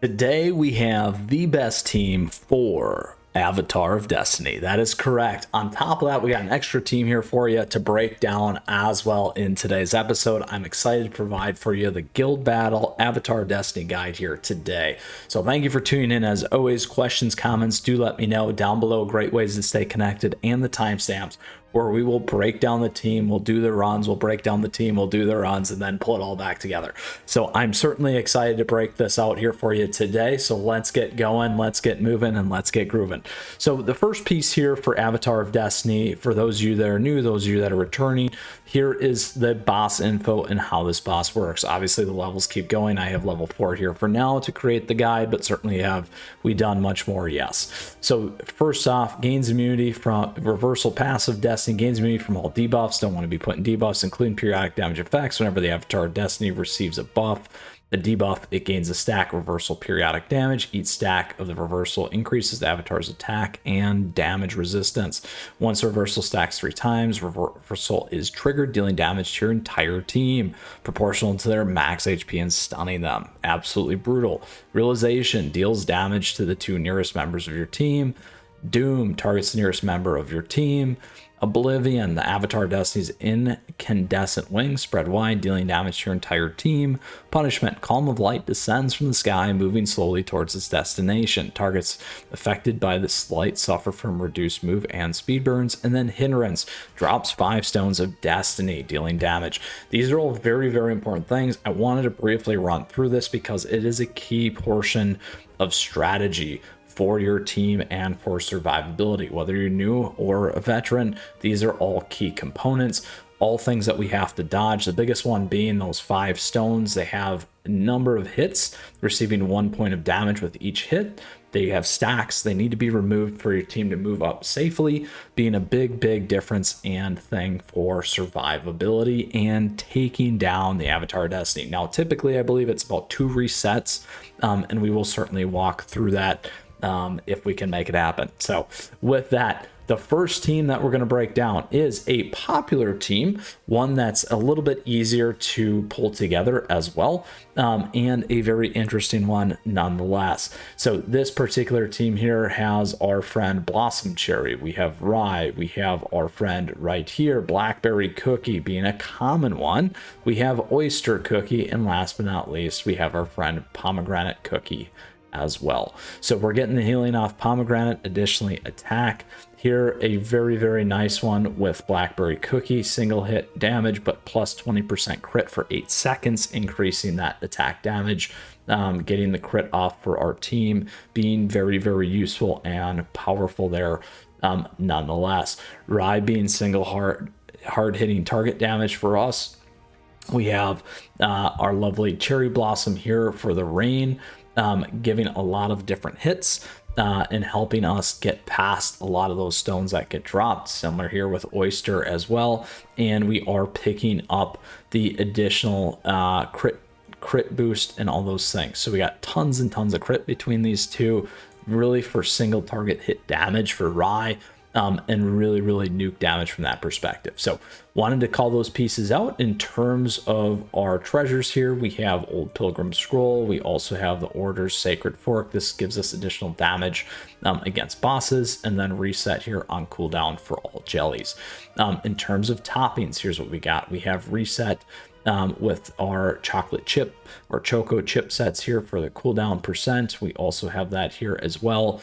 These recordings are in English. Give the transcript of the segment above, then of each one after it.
Today we have the best team for Avatar of Destiny. That is correct. On top of that, we got an extra team here for you to break down as well in today's episode. I'm excited to provide for you the Guild Battle Avatar of Destiny guide here today. So thank you for tuning in. As always, questions, comments, do let me know down below. Great ways to stay connected and the timestamps where we will break down the team, we'll do the runs, we'll break down the team, we'll do the runs, and then pull it all back together. So I'm certainly excited to break this out here for you today. So let's get going, let's get moving, and let's get grooving. So the first piece here for Avatar of Destiny, for those of you that are new, those of you that are returning, here is the boss info and how this boss works. Obviously the levels keep going. I have level 4 here for now to create the guide, but certainly have we done much more? Yes. So first off, gains immunity from reversal passive Destiny, gains immunity from all debuffs. Don't want to be putting debuffs, including periodic damage effects. Whenever the Avatar of Destiny receives a buff, a debuff, it gains a stack reversal periodic damage. Each stack of the reversal increases the avatar's attack and damage resistance. Once reversal stacks 3 times, reversal is triggered, dealing damage to your entire team, proportional to their max HP and stunning them. Absolutely brutal. Realization deals damage to the 2 nearest members of your team. Doom targets the nearest member of your team. Oblivion, the Avatar of Destiny's incandescent wings spread wide, dealing damage to your entire team. Punishment, column of light descends from the sky, moving slowly towards its destination. Targets affected by this light suffer from reduced move and speed burns. And then Hindrance, drops 5 stones of destiny, dealing damage. These are all very, very important things. I wanted to briefly run through this because it is a key portion of strategy for your team and for survivability. Whether you're new or a veteran, these are all key components, all things that we have to dodge. The biggest one being those 5 stones. They have a number of hits, receiving 1 point of damage with each hit. They have stacks. They need to be removed for your team to move up safely, being a big difference and thing for survivability and taking down the Avatar of Destiny. Now, typically, I believe it's about 2 resets, and we will certainly walk through that if we can make it happen. So with that, the first team that we're going to break down is a popular team, one that's a little bit easier to pull together as well, and a very interesting one nonetheless. So this particular team here has our friend Blossom Cherry, we have Rye, we have our friend right here Blackberry Cookie being a common one, we have Oyster Cookie, and last but not least we have our friend Pomegranate Cookie as well. So we're getting the healing off Pomegranate, additionally attack. Here a very nice one with Blackberry Cookie, single hit damage but plus 20% crit for 8 seconds, increasing that attack damage, getting the crit off for our team, being very useful and powerful there nonetheless. Rye being single hard hitting target damage for us. We have our lovely Cherry Blossom here for the rain, giving a lot of different hits and helping us get past a lot of those stones that get dropped. Similar here with Oyster as well. And we are picking up the additional crit boost and all those things. So we got tons and tons of crit between these two, really for single target hit damage for Rye. And really nuke damage from that perspective. So wanted to call those pieces out. In terms of our treasures here, we have Old Pilgrim Scroll. We also have the Order's Sacred Fork. This gives us additional damage against bosses, and then reset here on cooldown for all jellies. In terms of toppings, here's what we got. We have reset with our chocolate chip or choco chip sets here for the cooldown percent. We also have that here as well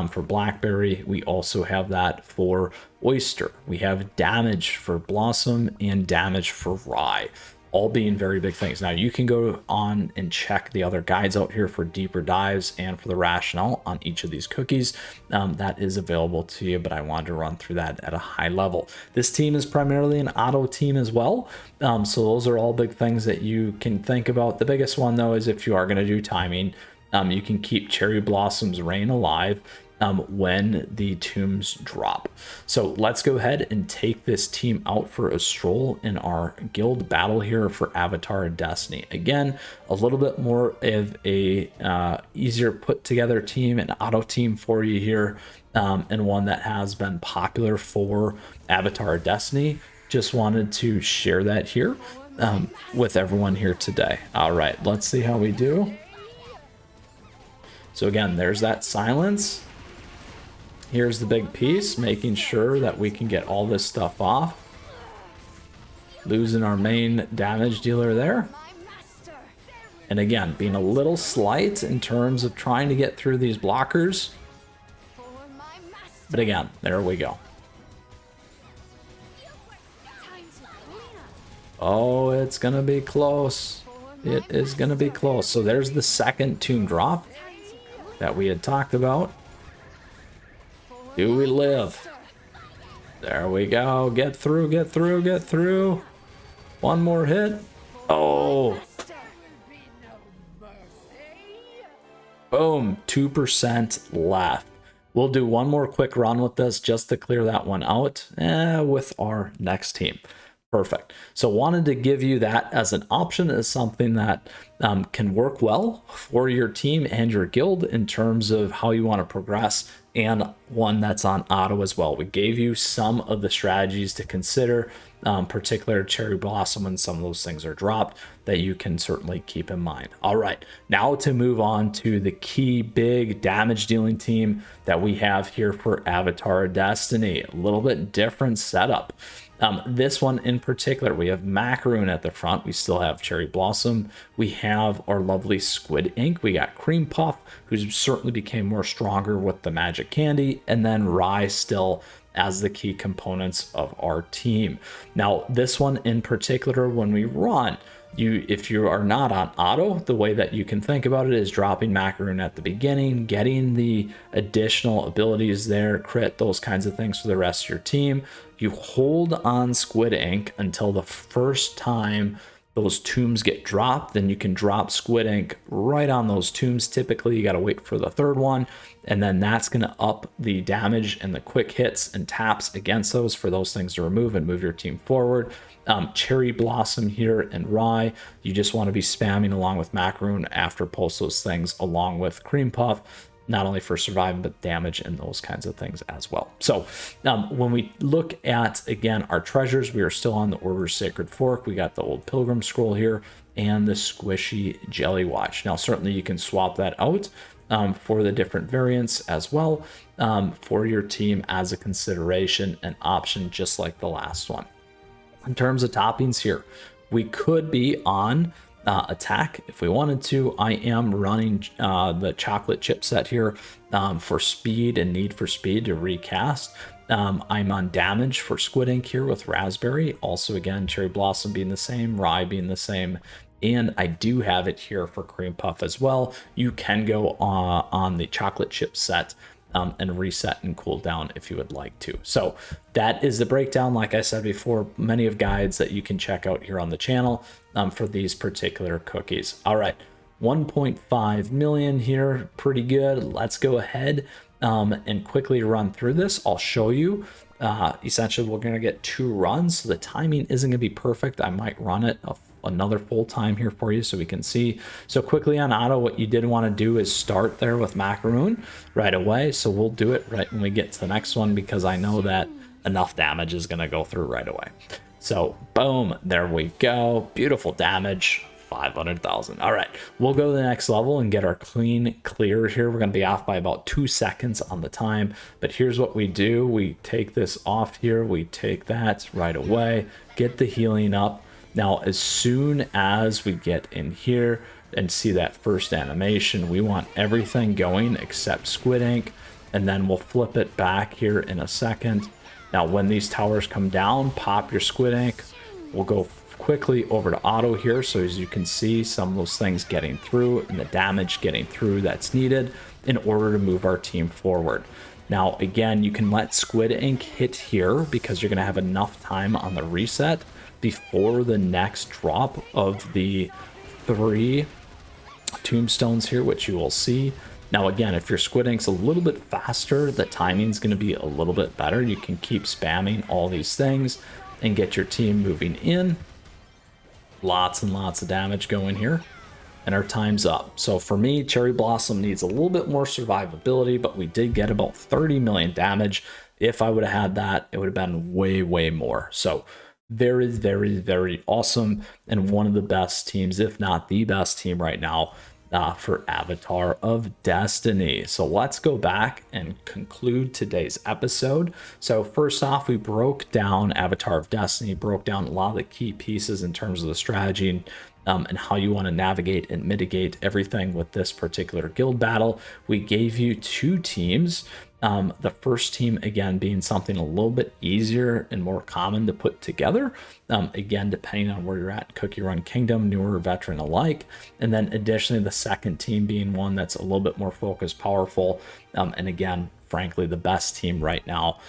for Blackberry. We also have that for Oyster. We have damage for Blossom and damage for Rye, all being very big things. Now you can go on and check the other guides out here for deeper dives and for the rationale on each of these cookies. That is available to you, but I wanted to run through that at a high level. This team is primarily an auto team as well. So those are all big things that you can think about. The biggest one though is if you are going to do timing, you can keep Cherry Blossom's Reign alive when the tombs drop. So let's go ahead and take this team out for a stroll in our guild battle here for Avatar of Destiny. Again, a little bit more of a easier put together team, an auto team for you here, and one that has been popular for Avatar of Destiny. Just wanted to share that here with everyone here today. All right, let's see how we do. So again, there's that silence. Here's the big piece, making sure that we can get all this stuff off. Losing our main damage dealer there. And again, being a little slight in terms of trying to get through these blockers. But again, there we go. Oh, it's going to be close. It is going to be close. So there's the second tomb drop that we had talked about. Do we live? There we go. Get through, get through, get through. One more hit. Oh. Boom. 2% left. We'll do one more quick run with this just to clear that one out with our next team. Perfect. So wanted to give you that as an option, as something that can work well for your team and your guild in terms of how you want to progress, and one that's on auto as well. We gave you some of the strategies to consider, particular Cherry Blossom when some of those things are dropped, that you can certainly keep in mind. All right, now to move on to the key big damage dealing team that we have here for Avatar of Destiny. A little bit different setup. This one in particular, we have Macaroon at the front. We still have Cherry Blossom. We have our lovely Squid Ink. We got Cream Puff, who certainly became more stronger with the Magic Candy, and then Rye still as the key components of our team. Now, this one in particular, when we run, if you are not on auto, the way that you can think about it is dropping Macaroon at the beginning, getting the additional abilities there, crit, those kinds of things for the rest of your team. You hold on Squid Ink until the first time those tombs get dropped, then you can drop Squid Ink right on those tombs. Typically, you got to wait for the third one, and then that's going to up the damage and the quick hits and taps against those for those things to remove and move your team forward. Cherry Blossom here and Rye, you just want to be spamming along with Macaroon after post those things along with Cream Puff, not only for surviving, but damage and those kinds of things as well. So when we look at, again, our treasures, we are still on the Order of Sacred Fork. We got the old Pilgrim Scroll here and the squishy Jelly Watch. Now, certainly you can swap that out for the different variants as well for your team as a consideration and option, just like the last one. In terms of toppings here, we could be on attack if we wanted to. I am running the chocolate chipset here for speed and need for speed to recast. I'm on damage for Squid Ink here with Raspberry. Also, again, Cherry Blossom being the same, Rye being the same. And I do have it here for Cream Puff as well. You can go on the chocolate chip set and reset and cool down if you would like to. So that is the breakdown. Like I said before, many of guides that you can check out here on the channel for these particular cookies. All right, 1.5 million here, pretty good. Let's go ahead and quickly run through this. I'll show you. Essentially, we're going to get 2 runs, so the timing isn't going to be perfect. I might run it another full time here for you so we can see. So quickly on auto, what you did want to do is start there with Macaroon right away. So we'll do it right when we get to the next one, because I know that enough damage is going to go through right away. So boom, there we go. Beautiful damage. 500,000. All right, we'll go to the next level and get our clean clear here. We're going to be off by about 2 seconds on the time, but here's what we do. We take this off here. We take that right away, get the healing up. Now, as soon as we get in here and see that first animation, we want everything going except Squid Ink, and then we'll flip it back here in a second. Now, when these towers come down, pop your Squid Ink. We'll go quickly over to auto here, so as you can see, some of those things getting through and the damage getting through that's needed in order to move our team forward. Now, again, you can let Squid Ink hit here because you're going to have enough time on the reset before the next drop of the 3 tombstones here, which you will see. Now, again, if your Squid Ink's a little bit faster, the timing's going to be a little bit better. You can keep spamming all these things and get your team moving in. Lots and lots of damage going here, and our time's up. So for me, Cherry Blossom needs a little bit more survivability, but we did get about 30 million damage. If I would have had that, it would have been way more. So very, very, very awesome, and one of the best teams, if not the best team right now for Avatar of Destiny. So let's go back and conclude today's episode. So first off, we broke down Avatar of Destiny, broke down a lot of the key pieces in terms of the strategy and how you want to navigate and mitigate everything with this particular guild battle. We gave you 2 teams. The first team, again, being something a little bit easier and more common to put together. Again, depending on where you're at, CookieRun Kingdom, newer, veteran alike. And then additionally, the second team being one that's a little bit more focused, powerful. And again, frankly, the best team right now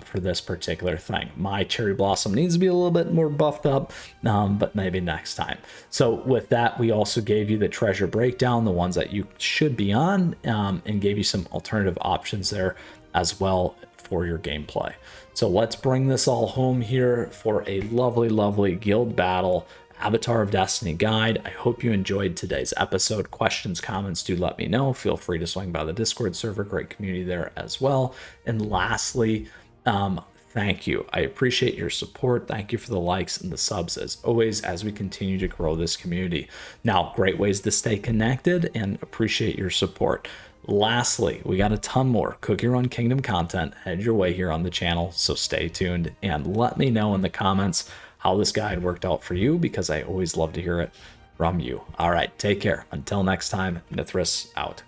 for this particular thing. My Cherry Blossom needs to be a little bit more buffed up, but maybe next time. So with that, we also gave you the treasure breakdown, the ones that you should be on, and gave you some alternative options there as well for your gameplay. So let's bring this all home here for a lovely, lovely guild battle Avatar of Destiny guide. I hope you enjoyed today's episode. Questions, comments, do let me know. Feel free to swing by the Discord server, great community there as well. And lastly, thank you. I appreciate your support. Thank you for the likes and the subs as always as we continue to grow this community. Now, great ways to stay connected and appreciate your support. Lastly, we got a ton more CookieRun Kingdom content head your way here on the channel, so stay tuned and let me know in the comments how this guide worked out for you, because I always love to hear it from you. All right, take care. Until next time, Mythras out.